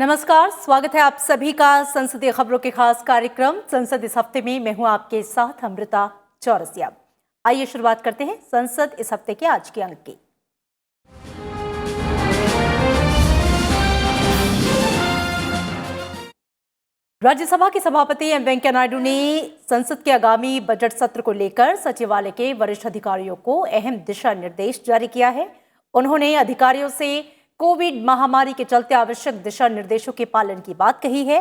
नमस्कार, स्वागत है आप सभी का संसदीय खबरों के खास कार्यक्रम संसद इस हफ्ते में। मैं हूं आपके साथ अमृता चौरसिया। आइए शुरुआत करते हैं संसद इस हफ्ते के आज के अंक की। राज्यसभा के सभापति एम वेंकैया नायडू ने संसद के आगामी बजट सत्र को लेकर सचिवालय के वरिष्ठ अधिकारियों को अहम दिशा निर्देश जारी किया है। उन्होंने अधिकारियों से कोविड महामारी के चलते आवश्यक दिशा निर्देशों के पालन की बात कही है।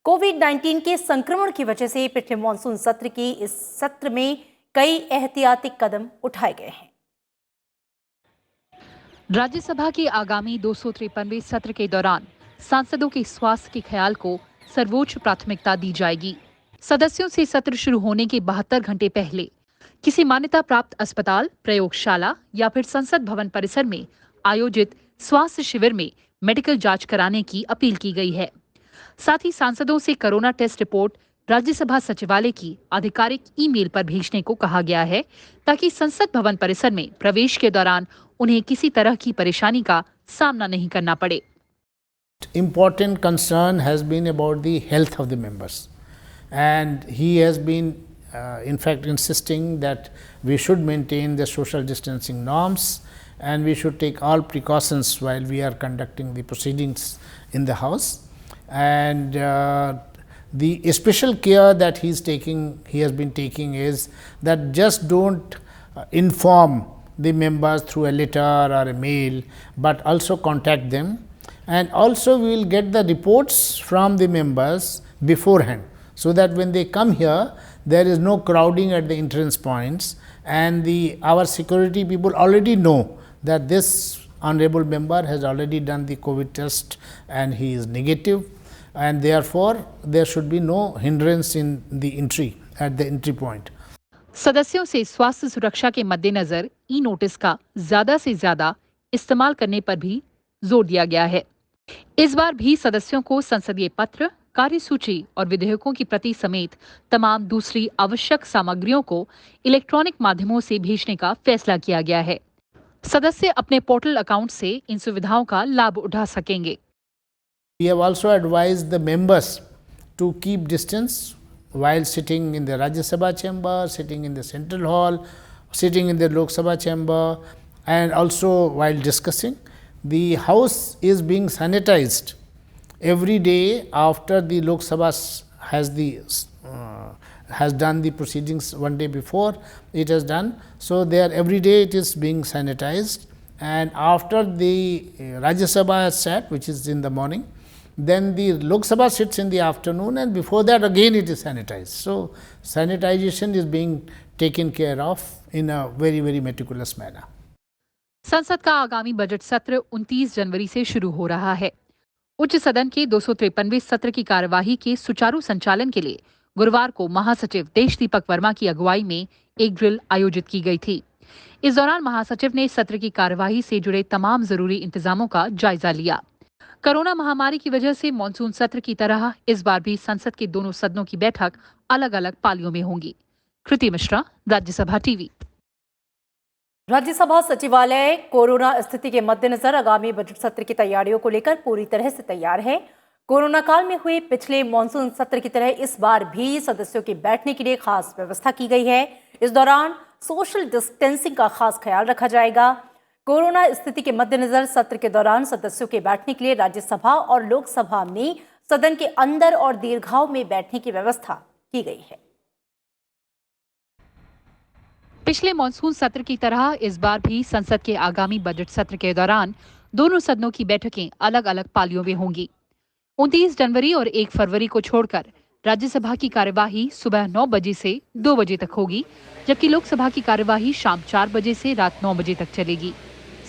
कोविड-19 के संक्रमण की वजह से पिछले मानसून सत्र की इस सत्र में कई एहतियाती कदम उठाए गए हैं। राज्यसभा के आगामी 253वें सत्र के दौरान सांसदों के स्वास्थ्य के ख्याल को सर्वोच्च प्राथमिकता दी जाएगी। सदस्यों से सत्र शुरू होने के 72 घंटे पहले किसी मान्यता प्राप्त अस्पताल, प्रयोगशाला या फिर संसद भवन परिसर में आयोजित स्वास्थ्य शिविर में मेडिकल जांच कराने की अपील की गई है। साथ ही सांसदों से कोरोना टेस्ट रिपोर्ट राज्यसभा सचिवालय की आधिकारिक ईमेल पर भेजने को कहा गया है, ताकि संसद भवन परिसर में प्रवेश के दौरान उन्हें किसी तरह की परेशानी का सामना नहीं करना पड़े। Important concern has been about the health of the members, and he has been in fact insisting that we should maintain the social distancing norms and we should take all precautions while we are conducting the proceedings in the house. And the special care that he has been taking is that just don't inform the members through a letter or a mail, but also contact them. And also we will get the reports from the members beforehand, so that when they come here, there is no crowding at the entrance points, and our security people already know that this honorable member has already done the COVID test and he is negative, and therefore there should be no hindrance in the entry at the entry point. सदस्यों से स्वास्थ्य सुरक्षा के मद्देनजर ई notice का ज्यादा से ज्यादा इस्तेमाल करने पर भी जोर दिया गया है। इस बार भी सदस्यों को संसदीय पत्र, कार्यसूची और विधेयकों की प्रति समेत तमाम दूसरी आवश्यक सामग्रियों को इलेक्ट्रॉनिक माध्यमों से भेजने का फैसला किया गया है। सदस्य अपने पोर्टल अकाउंट से इन सुविधाओं का लाभ उठा सकेंगे। We have also advised the members to keep distance while sitting in the Rajya Sabha chamber, sitting in the Central Hall, sitting in the Lok Sabha chamber, and also while discussing. The house is being sanitized every day after the Lok Sabha has done the proceedings one day before it has done. So there every day it is being sanitized, and after the Rajya Sabha has sat, which is in the morning, then the Lok Sabha sits in the afternoon, and before that again it is sanitized. So sanitization is being taken care of in a very, very meticulous manner. संसद का आगामी budget सत्र 29 जनवरी से शुरू हो रहा है। उच्च सदन के 253वें सत्र की कार्यवाही के सुचारू संचालन के लिए गुरुवार को महासचिव देश दीपक वर्मा की अगुवाई में एक ड्रिल आयोजित की गई थी। इस दौरान महासचिव ने सत्र की कार्यवाही से जुड़े तमाम जरूरी इंतजामों का जायजा लिया। कोरोना महामारी की वजह से मानसून सत्र की तरह इस बार भी संसद के दोनों सदनों की बैठक अलग अलग पालियों में होंगी। कृति मिश्रा, राज्यसभा टीवी। राज्यसभा सचिवालय कोरोना स्थिति के मद्देनजर आगामी बजट सत्र की तैयारियों को लेकर पूरी तरह से तैयार है। कोरोना काल में हुए पिछले मानसून सत्र की तरह इस बार भी सदस्यों के बैठने के लिए खास व्यवस्था की गई है। इस दौरान सोशल डिस्टेंसिंग का खास ख्याल रखा जाएगा। कोरोना स्थिति के मद्देनजर सत्र के दौरान सदस्यों के बैठने के लिए राज्यसभा और लोकसभा में सदन के अंदर और दीर्घाओं में बैठने की व्यवस्था की गई है। पिछले मानसून सत्र की तरह इस बार भी संसद के आगामी बजट सत्र के दौरान दोनों सदनों की बैठकें अलग अलग पालियों में होंगी। 29 जनवरी और 1 फरवरी को छोड़कर राज्यसभा की कार्यवाही सुबह 9 बजे से 2 बजे तक होगी, जबकि लोकसभा की कार्यवाही शाम 4 बजे से रात 9 बजे तक चलेगी।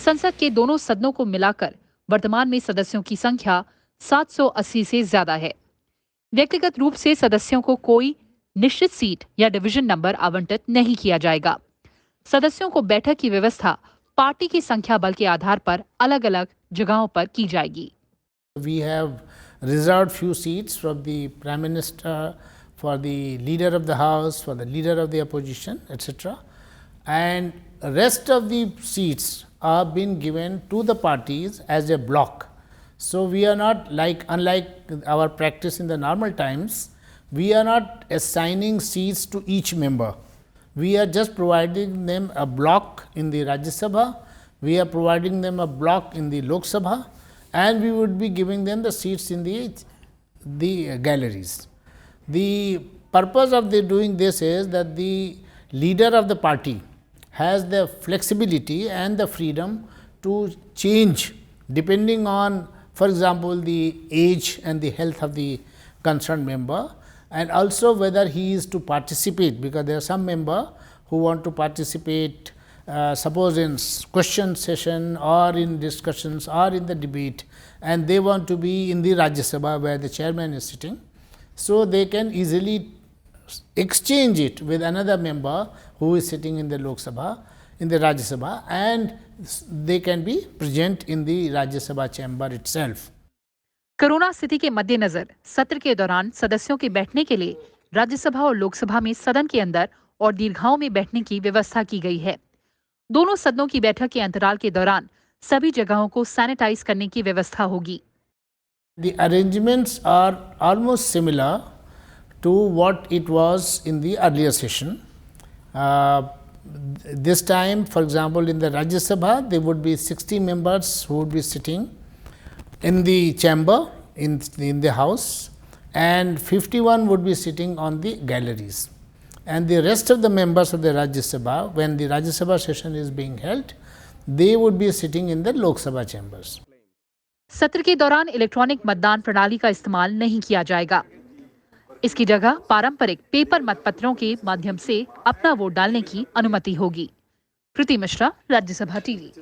संसद के दोनों सदनों को मिलाकर वर्तमान में सदस्यों की संख्या 780 से ज्यादा है। व्यक्तिगत रूप से सदस्यों को कोई निश्चित सीट या डिवीजन नंबर आवंटित नहीं किया जाएगा। सदस्यों को बैठक की व्यवस्था पार्टी की संख्या बल के आधार पर अलग अलग जगहों पर की जाएगी। We have reserved few seats for the Prime Minister, for the Leader of the House, for the Leader of the Opposition, etc. And rest of the seats are being given to the parties as a block. So we are not unlike our practice in the normal times, we are not assigning seats to each member. We are just providing them a block in the Rajya Sabha, we are providing them a block in the Lok Sabha, and we would be giving them the seats in the galleries. The purpose of doing this is that the leader of the party has the flexibility and the freedom to change depending on, for example, the age and the health of the concerned member, and also whether he is to participate, because there are some member who want to participate suppose in question session or in discussions or in the debate, and they want to be in the Rajya Sabha where the chairman is sitting. So they can easily exchange it with another member who is sitting in the Lok Sabha, in the Rajya Sabha, and they can be present in the Rajya Sabha chamber itself. Corona स्थिति के मद्देनजर सत्र के दौरान सदस्यों के बैठने के लिए राज्यसभा और लोकसभा में सदन के अंदर और दीर्घाओं में बैठने की व्यवस्था की गई है। दोनों सदनों की बैठक के अंतराल के दौरान सभी जगहों को सैनिटाइज करने की व्यवस्था होगी। The arrangements are almost similar to what it was in the earlier session. This time, for example, in the Rajya Sabha, there would be 60 members who would be sitting in the chamber, in the house, and 51 would be sitting on the galleries. And the rest of the members of the Rajya Sabha, when the Rajya Sabha session is being held, they would be sitting in the Lok Sabha chambers. सत्र के दौरान electronic मतदान प्रणाली का इस्तेमाल नहीं किया जाएगा। इसकी जगह पारंपरिक पेपर मतपत्रों के माध्यम से अपना वोट डालने की अनुमति होगी। कृति मिश्रा, राज्यसभा टीवी।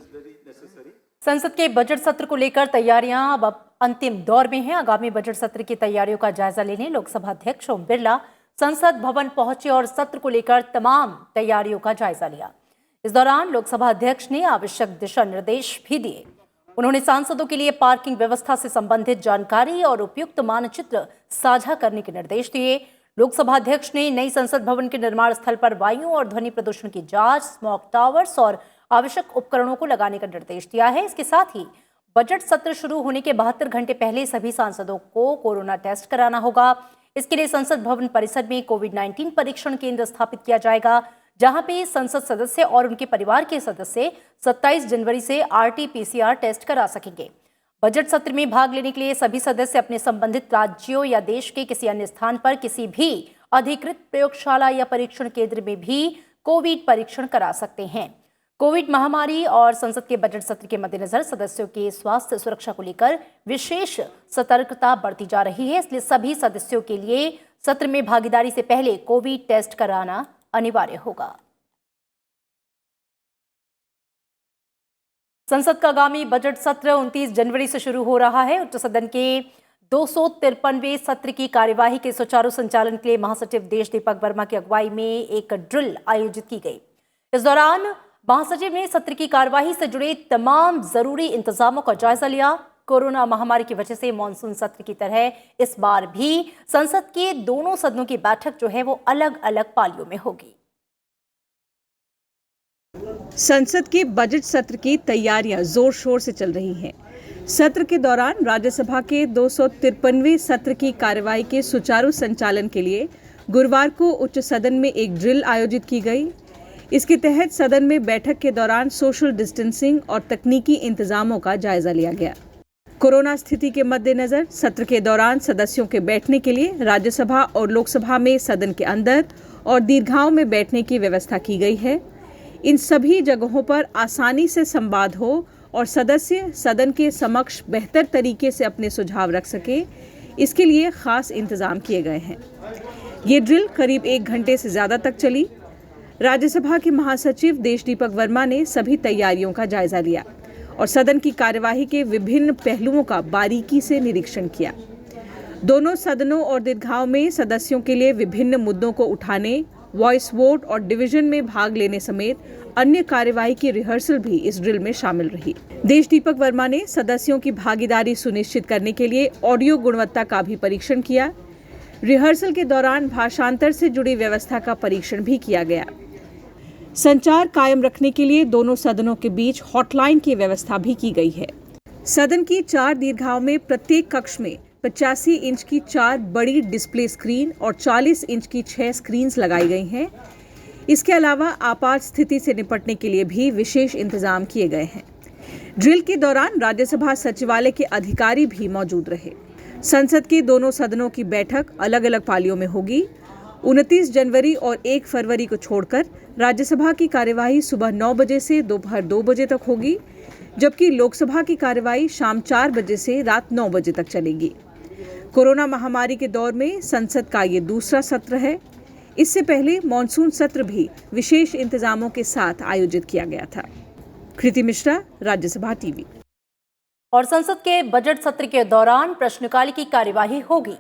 संसद के बजट सत्र को लेकर तैयारियां अब अंतिम दौर में हैं। आगामी बजट सत्र की तैयारियों का जायजा लेने लोकसभा अध्यक्ष ओम बिरला संसद भवन पहुंचे और सत्र को लेकर तमाम तैयारियों का जायजा लिया। इस दौरान लोकसभा अध्यक्ष ने आवश्यक दिशा निर्देश भी दिए। उन्होंने सांसदों के लिए पार्किंग व्यवस्था से संबंधित जानकारी और उपयुक्त मानचित्र साझा करने के निर्देश दिए। लोकसभा अध्यक्ष ने नई संसद भवन के निर्माण स्थल पर वायु और ध्वनि प्रदूषण की जांच, स्मॉग टावर्स और आवश्यक उपकरणों को लगाने का निर्देश दिया है। इसके साथ ही बजट सत्र शुरू होने के 72 घंटे पहले सभी सांसदों को कोरोना टेस्ट कराना होगा। इसके लिए संसद भवन परिसर में कोविड-19 परीक्षण केंद्र स्थापित किया जाएगा, जहां पे संसद सदस्य और उनके परिवार के सदस्य 27 जनवरी से RT-PCR टेस्ट करा सकेंगे। बजट सत्र में भाग लेने के लिए सभी सदस्य अपने संबंधित राज्यों या देश के किसी अन्य स्थान पर किसी भी अधिकृत प्रयोगशाला या परीक्षण केंद्र में भी कोविड परीक्षण करा सकते हैं। कोविड महामारी और संसद के बजट सत्र के मद्देनजर सदस्यों के स्वास्थ्य सुरक्षा को लेकर विशेष सतर्कता बरती जा रही है, इसलिए सभी सदस्यों के लिए सत्र में भागीदारी से पहले कोविड टेस्ट कराना अनिवार्य होगा। संसद का आगामी बजट सत्र 29 जनवरी से शुरू हो रहा है। उच्च सदन के 253वें सत्र की कार्यवाही के सुचारू संचालन के लिए महासचिव देश दीपक वर्मा की अगुवाई में एक ड्रिल आयोजित की गई। इस दौरान महासचिव ने सत्र की कार्यवाही से जुड़े तमाम जरूरी इंतजामों का जायजा लिया। कोरोना महामारी की वजह से मानसून सत्र की तरह इस बार भी संसद के दोनों सदनों की बैठक जो है वो अलग अलग पालियों में होगी। संसद के बजट सत्र की तैयारियां जोर शोर से चल रही हैं। सत्र के दौरान राज्यसभा के 253वें सत्र की कार्यवाही के सुचारू संचालन के लिए गुरुवार को उच्च सदन में एक ड्रिल आयोजित की गई। इसके तहत सदन में बैठक के दौरान सोशल डिस्टेंसिंग और तकनीकी इंतजामों का जायजा लिया गया। कोरोना स्थिति के मद्देनजर सत्र के दौरान सदस्यों के बैठने के लिए राज्यसभा और लोकसभा में सदन के अंदर और दीर्घाओं में बैठने की व्यवस्था की गई है। इन सभी जगहों पर आसानी से संवाद हो और सदस्य सदन के समक्ष बेहतर तरीके से अपने सुझाव रख सके, इसके लिए खास इंतजाम किए गए हैं। ये ड्रिल करीब 1 घंटे से ज़्यादा तक चली। राज्यसभा के महासचिव देश दीपक वर्मा ने सभी तैयारियों का जायजा लिया और सदन की कार्यवाही के विभिन्न पहलुओं का बारीकी से निरीक्षण किया। दोनों सदनों और दीर्घाओं में सदस्यों के लिए विभिन्न मुद्दों को उठाने, वॉइस वोट और डिवीजन में भाग लेने समेत अन्य कार्यवाही की रिहर्सल भी इस ड्रिल में शामिल रही। देश दीपक वर्मा ने सदस्यों की भागीदारी सुनिश्चित करने के लिए ऑडियो गुणवत्ता का भी परीक्षण किया। रिहर्सल के दौरान भाषांतर से जुड़ी व्यवस्था का परीक्षण भी किया गया। संचार कायम रखने के लिए दोनों सदनों के बीच हॉटलाइन की व्यवस्था भी की गई है। सदन की 4 दीर्घाओं में प्रत्येक कक्ष में 85 इंच की 4 बड़ी डिस्प्ले स्क्रीन और 40 इंच की 6 स्क्रीन्स लगाई गई हैं। इसके अलावा आपात स्थिति से निपटने के लिए भी विशेष इंतजाम किए गए हैं। ड्रिल के दौरान राज्यसभा सचिवालय के अधिकारी भी मौजूद रहे। संसद के दोनों सदनों की बैठक अलग अलग पालियों में होगी। 29 जनवरी और 1 फरवरी को छोड़कर राज्यसभा की कार्यवाही सुबह 9 बजे से दोपहर 2 बजे तक होगी, जबकि लोकसभा की कार्यवाही शाम 4 बजे से रात 9 बजे तक चलेगी। कोरोना महामारी के दौर में संसद का ये दूसरा सत्र है। इससे पहले मॉनसून सत्र भी विशेष इंतजामों के साथ आयोजित किया गया था। कृति मिश्रा, राज्यसभा टीवी। और संसद के बजट सत्र के दौरान प्रश्नकाल की कार्यवाही होगी।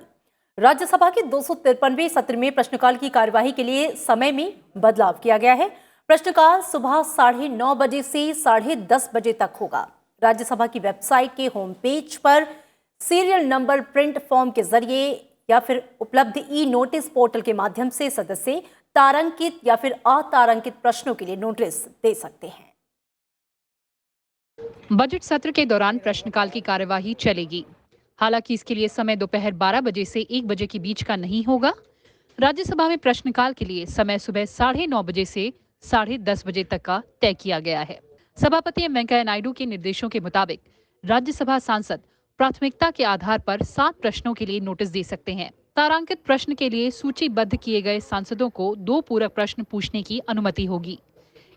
राज्यसभा के 253वें सत्र में प्रश्नकाल की कार्यवाही के लिए समय में बदलाव किया गया है। प्रश्नकाल सुबह 9:30 बजे से 10:30 बजे तक होगा। राज्यसभा की वेबसाइट के होम पेज पर सीरियल नंबर प्रिंट फॉर्म के जरिए या फिर उपलब्ध ई नोटिस पोर्टल के माध्यम से सदस्य तारांकित या फिर अतारांकित प्रश्नों के लिए नोटिस दे सकते हैं। बजट सत्र के दौरान प्रश्नकाल की कार्यवाही चलेगी। हालांकि इसके लिए समय दोपहर 12 बजे से 1 बजे के बीच का नहीं होगा। राज्यसभा में प्रश्नकाल के लिए समय सुबह 9:30 बजे से 10:30 बजे तक का तय किया गया है। सभापति एम वेंकैया नायडू के निर्देशों के मुताबिक राज्यसभा सांसद प्राथमिकता के आधार पर 7 प्रश्नों के लिए नोटिस दे सकते हैं। तारांकित प्रश्न के लिए सूचीबद्ध किए गए सांसदों को 2 पूरक प्रश्न पूछने की अनुमति होगी।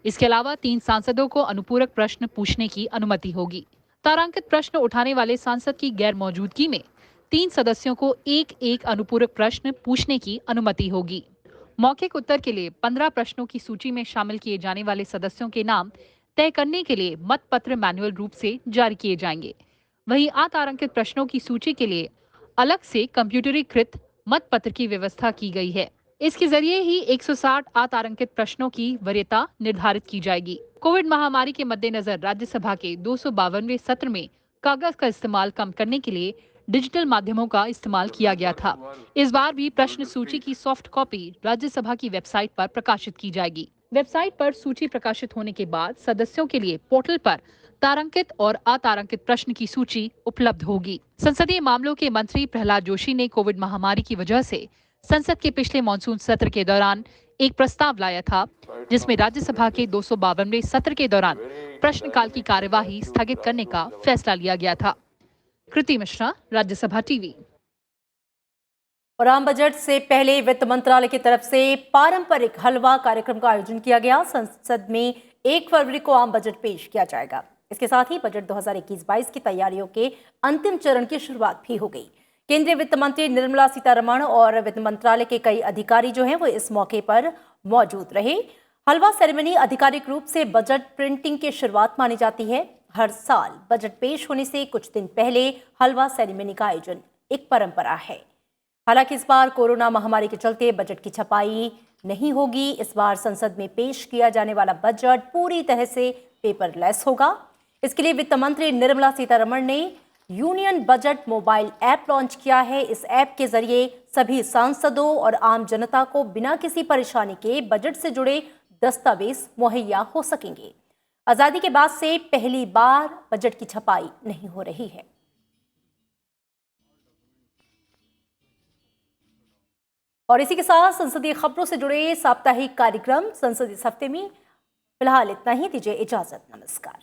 इसके अलावा 3 सांसदों को अनुपूरक प्रश्न पूछने की अनुमति होगी। तारांकित प्रश्न उठाने वाले सांसद की गैर मौजूदगी में 3 सदस्यों को एक अनुपूरक प्रश्न पूछने की अनुमति होगी। मौखिक उत्तर के लिए 15 प्रश्नों की सूची में शामिल किए जाने वाले सदस्यों के नाम तय करने के लिए मतपत्र मैनुअल रूप से जारी किए जाएंगे। वहीं अतारांकित प्रश्नों की सूची के लिए अलग से कंप्यूटरीकृत मतपत्र की व्यवस्था की गई है। इसके जरिए ही 160 अतारांकित प्रश्नों की वरीयता निर्धारित की जाएगी। कोविड महामारी के मद्देनजर राज्यसभा के 252वें सत्र में कागज का इस्तेमाल कम करने के लिए डिजिटल माध्यमों का इस्तेमाल किया गया था। इस बार भी प्रश्न सूची की सॉफ्ट कॉपी राज्यसभा की वेबसाइट पर प्रकाशित की जाएगी। वेबसाइट पर सूची प्रकाशित होने के बाद सदस्यों के लिए पोर्टल पर तारांकित और अतारांकित प्रश्न की सूची उपलब्ध होगी। संसदीय मामलों के मंत्री प्रहलाद जोशी ने कोविड महामारी की वजह से संसद के पिछले मॉनसून सत्र के दौरान एक प्रस्ताव लाया था, जिसमें राज्यसभा के 252वें सत्र के दौरान प्रश्नकाल की कार्यवाही स्थगित करने का फैसला लिया गया था। कृति मिश्रा, राज्यसभा टीवी। और आम बजट से पहले वित्त मंत्रालय की तरफ से पारंपरिक हलवा कार्यक्रम का आयोजन किया गया। संसद में 1 फरवरी को आम बजट पेश किया जाएगा। इसके साथ ही बजट 2021-22 की तैयारियों के अंतिम चरण की शुरुआत भी हो गई। केंद्रीय वित्त मंत्री निर्मला सीतारमण और वित्त मंत्रालय के कई अधिकारी जो हैं वो इस मौके पर मौजूद रहे। हलवा सेरेमनी आधिकारिक रूप से बजट प्रिंटिंग की शुरुआत मानी जाती है। हर साल बजट पेश होने से कुछ दिन पहले हलवा सेरेमनी का आयोजन एक परंपरा है। हालांकि इस बार कोरोना महामारी के चलते बजट की छपाई नहीं होगी। इस बार संसद में पेश किया जाने वाला बजट पूरी तरह से पेपरलेस होगा। इसके लिए वित्त मंत्री निर्मला सीतारमण ने union budget mobile app launch किया है। इस ऐप के जरिए सभी सांसदों और आम जनता को बिना किसी परेशानी के बजट से जुड़े दस्तावेज मुहैया हो सकेंगे। आजादी के बाद से पहली बार बजट की छपाई नहीं हो रही है। और इसी के साथ संसदीय खबरों से जुड़े साप्ताहिक कार्यक्रम संसद इस हफ्ते में फिलहाल इतना ही। दीजिए इजाजत, नमस्कार।